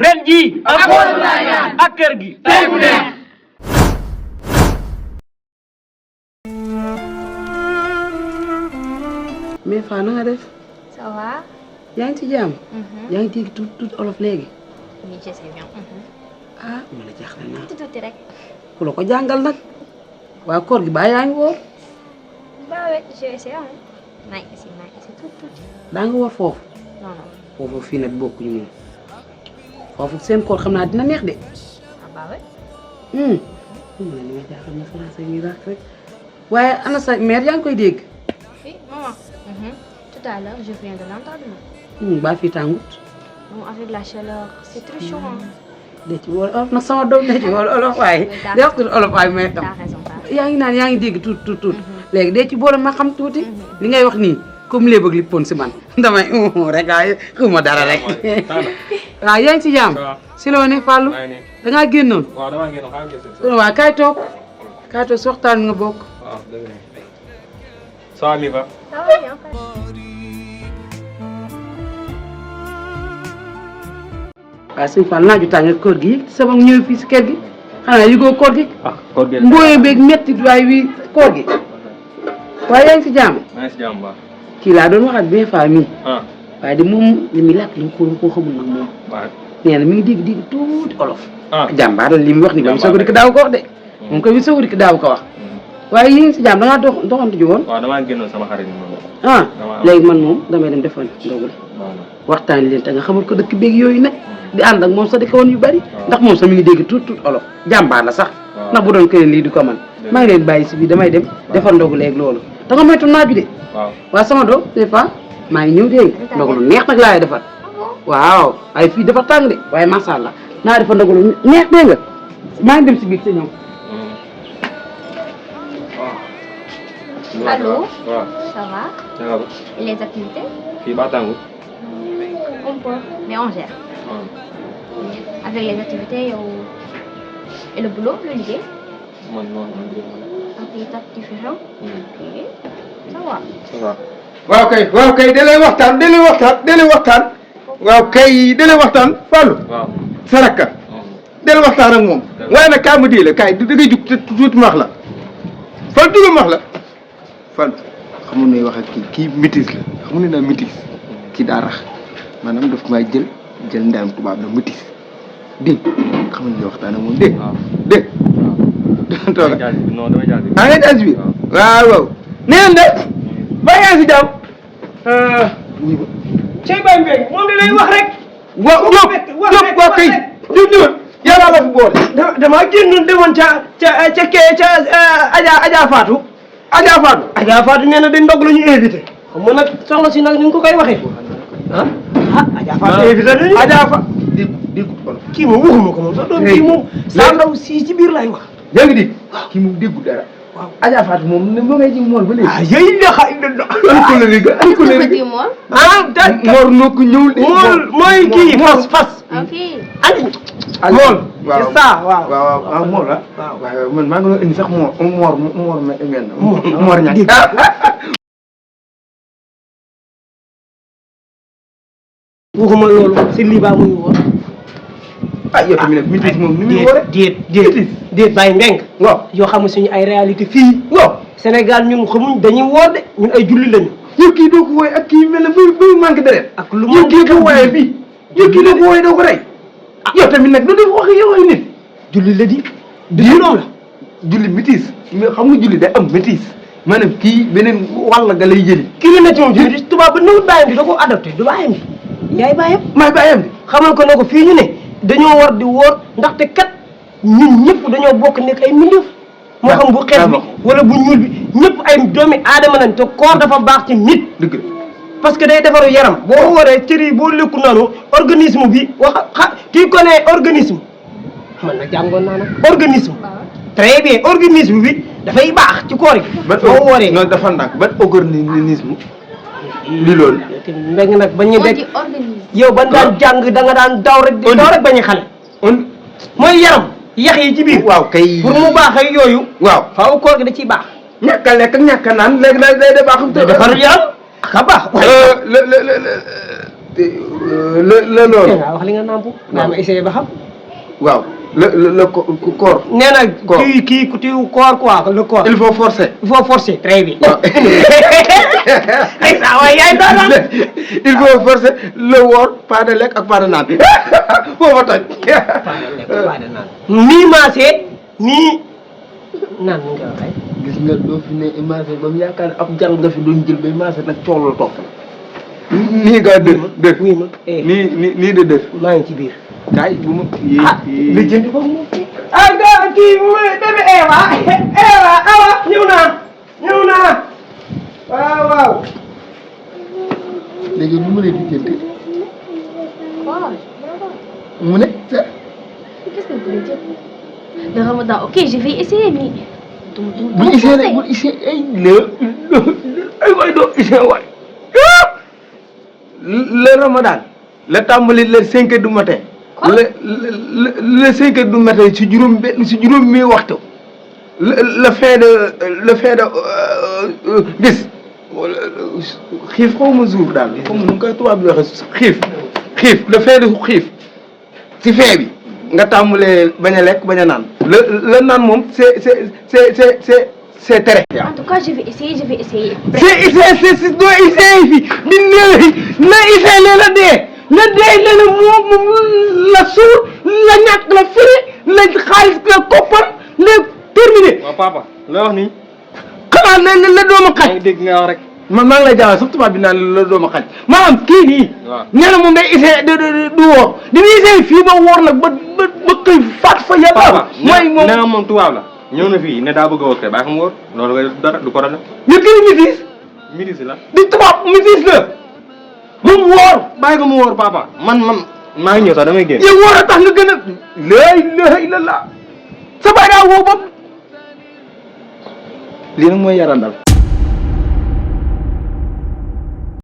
ren jii ak kër gi tey bu neex. mais Faa na nga def. Ça va? yaa ngi ci jàmm. yaa ngi dégg tuuti olof léegi. Oui, je sais bien. ah ma la jaaxle naa. Tuuti rek. ku la ko jàngal nag. waa koor gi baa yaa ngi woor. Bah ouais, je vais essayer. Maa ngi essayer tuuti. daa nga woor foofu. Non, non. foofu fii nag bokkuñu moom. foofu seen koor xam naa dina neex de. Ah bah ouais. ma ne li ma jaaxal na français yi raak rek. waaye ana sa mère yaa ngi koy dégg. Oui, maman. Tout à l'heure, je viens de l'entendre. baa fii tàngut. Non, avec la chaleur, c'est très chaud. de ci wóor olof nag sama doom de ci wóor olof waaye. de wax tuuti olof waaye may tam. T'as raison, t'as raison. yaa ngi naan yaa ngi dégg tuuti. léegi de ci boole ma xam tuuti. li ngay wax nii comme léegi bëgg li pon si man damay rek waaye xuma dara rek. waaw yaa ngi si jàmm. si loo ne Fallou. da ngaa génnoon. waaw damaa génnoon xam nga waaw kaay toog. kaay toog si waxtaan nga bokk. waaw dëgg la. ça va mi fa. Ça va bien, frère. waaw sëñ Fall naaju tàng koor gi sama ñëw fii si kër gi xanaa yëgoo koor gi. koor gi mbooyee beeg métti waay wi koor gi. waaye yaa ngi si jàmm. maa ngi si jàmm baax. kii laa doon waxaat bien fa mii. ah waaye de moom li muy làkk li mu koo xamul nag moom. waaw nee na mi ngi dégg tuuti olof. ah jàmbaar la li mu wax ni ba mu soog a dikk daaw ko wax de. moom koy bi soog a dikk daaw ko wax. waaye yéen si jàmm da ngaa doxantu ji woon. waaw damaa génnoon sama xarit moom. léegi man moom damay dem defal ndogul. waxtaan leen te nga xamal ko dëkk beeg yooyu nag. di ànd ak moom sax di ko woon yu bari. ndax moom sax mi ngi dégg tuuti olof jàmbaar la sax. ndax bu doon keneen lii du ko man maa ngi leen bàyyi si biir damay dem defal ndogu léegi loolu da nga moytu naaju de. waaw sama doom des fois maa ngi ñëw dégg nga ndogu lu neex nag laay defar. waaw ay fii dafa tàng de waaye macha allah naa defar ndogu lu neex dégg nga maa ngi dem si biir te ñëw. Allô? waaw Ça va? ça va. Et les activités? fii ba tàngu. On peut, mais on gère. Avec les activités et le boulot, le liggéey. man. Ok, tas différent. Ok, ça va. ça va. waaw kay da lay waxtaan waaw kay da lay waxtaan Fallou. waaw. Saraka. da lay waxtaan ak moom. waaye nag kaa ma dee la kaay da ngay jug te tuuti maax la Fallou dugg maax la Fallou xamul ne wax ak kii métis la xamul ne naa métis kii daa rax maanaam daf maa jël ndeyam tubaab la métis dégg xamul ne waxtaan ak moom dégg. dégg damay jaaj bi non damay jaaj bi. nga jaaj bi waaw neen de ba yaa si jàmm Cheikh Baye Mbengue moom lay wax rek. waaw kay ñëw yàlla la fi boole. damaa génnoon demoon ca Adja Fatou. Adja Fatou nee na de ndog la ñu invité. xam nga nag soxna si nag ni nga ko koy waxee. Adja Fatou invité nañu. Adja Fatou dégg kii moom waxuma ko moom sax doon kii moom. saa ndaw si ci biir lay wax. yaa ngi dégg kii moom déggu dara. waaw Adja Fatou moom ne ma ngay ji mool ba léegi. yéen la xay Mor noo ko ñëwul de. mool mooy kii fas. Ok. mool c'est ça waaw. waaw mool la. waaw man maa ngi doon indi sax moor mel na. moor ñàkk. waxuma loolu si lii baa muy woor. yow tamit nag métis moom ni muy woore. déet Baye Mbengue. waaw yoo xam ne suñu ay réalité fii. waaw Sénégal ñun xamuñ dañuy woor de ñun ay julli lañu. yow kii doo ko wooye ak kii mel ne bu manqué deret. ak lu yow kii ko wooye fii. yow kii doo ko wooye doo ko rey. yow tamit nag doo def wax yow ay nit. julli la di. noonu la. julli métis mais xam nga julli day am métis maanaam kii beneen wàll ga lay jëli. kii la nekk moom julli tubaab ba nawut bàyyam bi da koo adopté du bàyyam bi. yaay bàyyam. maay bàyyam di. xamal ko ne ko fii ñu ne dañoo war di woor ndaxte kat ñun ñëpp dañoo bokk nekk ay mbindeef. moo xam bu xees bi wala bu ñuul bi ñëpp ay doomi aadama lañ te koor dafa baax ci nit. dëgg la parce que day defaru yaram boo waree cër yi boo lekku noonu organisme bi kii connaît organisme man nag jàngoon naa nag organisme. très bien organisme bi dafay baax ci koor gi. boo waree non dafa ndànk ban organisme. li loolu. mbeng nag ba ñu dekk yow ban daan jàng da nga daan daw rek bañ a xale. mooy yaram yax yi ci biir. waaw kay pour mu baax ak yooyu. waaw faaw koor gi da ciy baax. ñàkk a lekk ak ñàkk a naan léegi day baax. day defar yaram ak a baax. la loolu. nga wax li nga nàmp. naa ma essayé ba xam. waaw le corps. nee na Corps. kii corps quoi le corps. il faut forcer. il faut forcer très bien. waaw. ay saa waay yaay doon il faut forcer le woor pas de lekk ak pas de naan foofa toj. nii maasee nii naan mu nga waxee. gis nga doo fi ne marché ba mu yaakaar ne ab jal nga fi doon jël bay marché nag coow la topp nii nga def oui ma nii de def. maa ngi ci biir. kaay bu ma. li jëndi ko moom. ah gars kii bébé Eva awa ñëw naa waaw. léegi nu mu lay diggante Quoi? mu ne. Qu'est-ce que vous voulez dire? Le ramadan, ok, je vais essayer, mais... bul essayé rek bul essayé ay waay doo essayé waay. le ramadan la tàmbali le 5 heures du matin. Quoi? le 5 heures du matin si juróom mi waxtu. le fin de bis xiif xaw ma jour daal comme nu koy tubaab bi waxee xiif le fin de xiif si fin bi nga tàmbalee bañ a lekk bañ a naan. le naan moom c'est tere. En tout cas, je vais essayer. c'est doo essayé fi di néew na essayé la dee la moom la suur la ñàkk la firi la xaalis la koppar la terminé. waaw papa la wax nii. xanaa la dooma xaj. maa ngi dégg nga wax rek. maa ngi lay jaawal sax tubaab bi naan la dooma xaj maanaam kii nii. waaw nee na moom day essayé du woor dina essayé fii ba woor nag ba xëy faat fa yàlla. papa mooy moom nee na moom tubaab la. ñëw na fii ne daa bëgg a wóor kay bàyyi ko mu wóor loolu nga dara du ko dara. ñu kii métis midis la. di tubaab métis la moom woor. bàyyi ko mu wóor papa man maa ngi ñëw sax damay génn. yow woor a tax nga gën a laa ilaaha illallaah sa baay daa woo bopp lii nag mooy yarandal